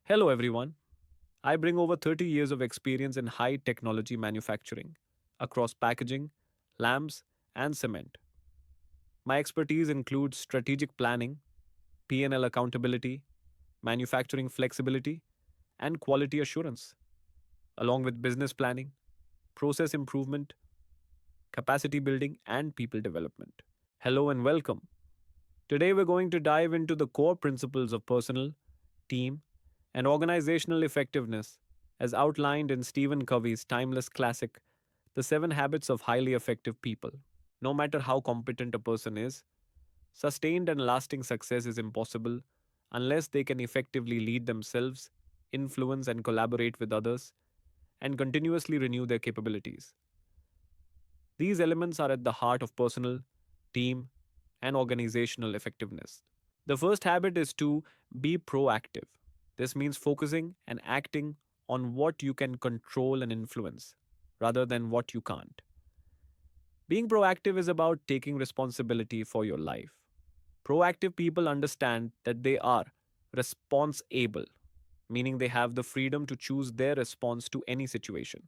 Hello, everyone. I bring over 30 years of experience in high technology manufacturing across packaging, lamps, and cement. My expertise includes strategic planning, P&L accountability, manufacturing flexibility, and quality assurance, along with business planning, process improvement, capacity building, and people development. Hello and welcome. Today, we're going to dive into the core principles of personal, team, and organizational effectiveness as outlined in Stephen Covey's timeless classic, The 7 Habits of Highly Effective People. No matter how competent a person is, sustained and lasting success is impossible unless they can effectively lead themselves, influence and collaborate with others, and continuously renew their capabilities. These elements are at the heart of personal, team, and organizational effectiveness. The first habit is to be proactive. This means focusing and acting on what you can control and influence rather than what you can't. Being proactive is about taking responsibility for your life. Proactive people understand that they are response able, meaning they have the freedom to choose their response to any situation.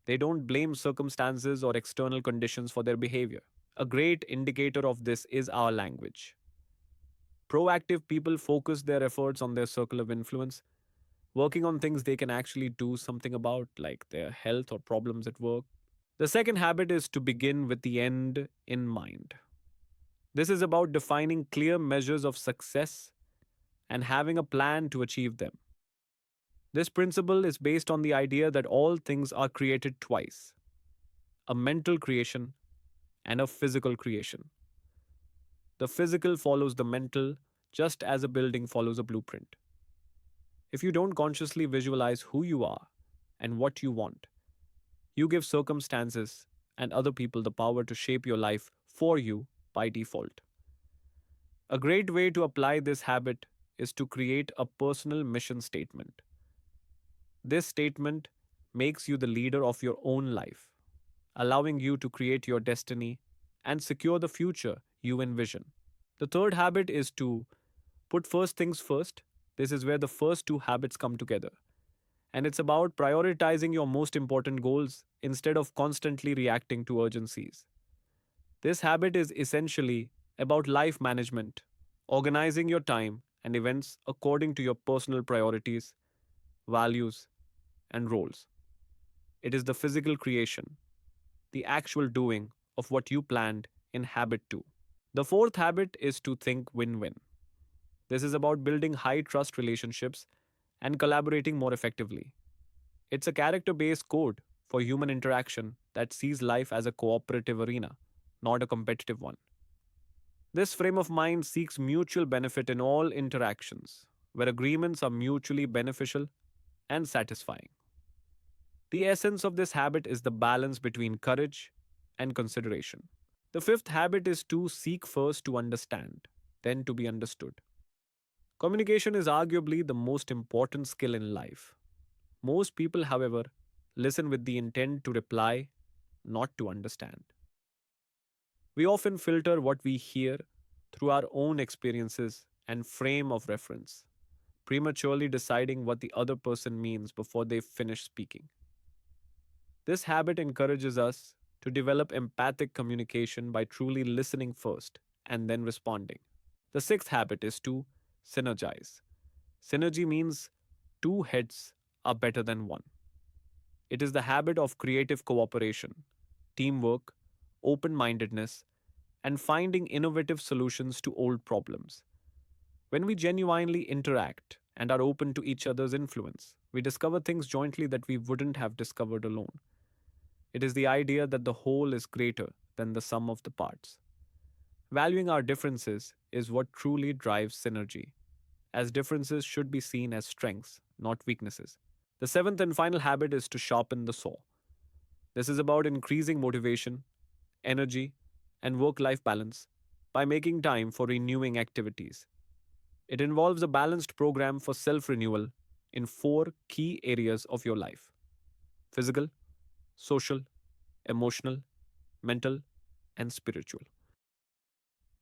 They don't blame circumstances or external conditions for their behavior. A great indicator of this is our language. Proactive people focus their efforts on their circle of influence, working on things they can actually do something about, like their health or problems at work. The second habit is to begin with the end in mind. This is about defining clear measures of success and having a plan to achieve them. This principle is based on the idea that all things are created twice, a mental creation and a physical creation. The physical follows the mental, just as a building follows a blueprint. If you don't consciously visualize who you are and what you want, you give circumstances and other people the power to shape your life for you by default. A great way to apply this habit is to create a personal mission statement. This statement makes you the leader of your own life, allowing you to create your destiny and secure the future you envision. The third habit is to put first things first. This is where the first two habits come together. And it's about prioritizing your most important goals instead of constantly reacting to urgencies. This habit is essentially about life management, organizing your time and events according to your personal priorities, values, and roles. It is the physical creation, the actual doing of what you planned in habit 2. The fourth habit is to think win win. This is about building high trust relationships and collaborating more effectively. It's a character based code for human interaction that sees life as a cooperative arena, not a competitive one. This frame of mind seeks mutual benefit in all interactions, where agreements are mutually beneficial and satisfying. The essence of this habit is the balance between courage and consideration. The fifth habit is to seek first to understand, then to be understood. Communication is arguably the most important skill in life. Most people, however, listen with the intent to reply, not to understand. We often filter what we hear through our own experiences and frame of reference, prematurely deciding what the other person means before they finish speaking. This habit encourages us to develop empathic communication by truly listening first and then responding. The sixth habit is to synergize. Synergy means two heads are better than one. It is the habit of creative cooperation, teamwork, open mindedness, and finding innovative solutions to old problems. When we genuinely interact and are open to each other's influence, we discover things jointly that we wouldn't have discovered alone. It is the idea that the whole is greater than the sum of the parts. Valuing our differences is what truly drives synergy, as differences should be seen as strengths, not weaknesses. The seventh and final habit is to sharpen the saw. This is about increasing motivation, energy, and work life balance by making time for renewing activities. It involves a balanced program for self renewal in four key areas of your life: physical, social, emotional, mental, and spiritual.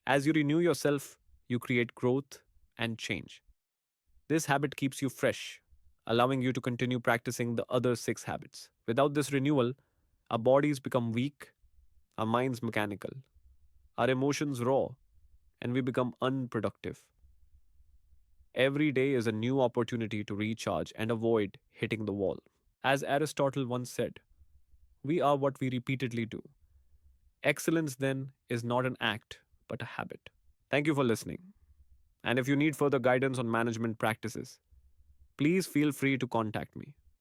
As you renew yourself, you create growth and change. This habit keeps you fresh, allowing you to continue practicing the other six habits. Without this renewal, our bodies become weak, our minds mechanical, our emotions raw, and we become unproductive. Every day is a new opportunity to recharge and avoid hitting the wall. As Aristotle once said, we are what we repeatedly do. Excellence, then, is not an act, but a habit. Thank you for listening. And if you need further guidance on management practices, please feel free to contact me.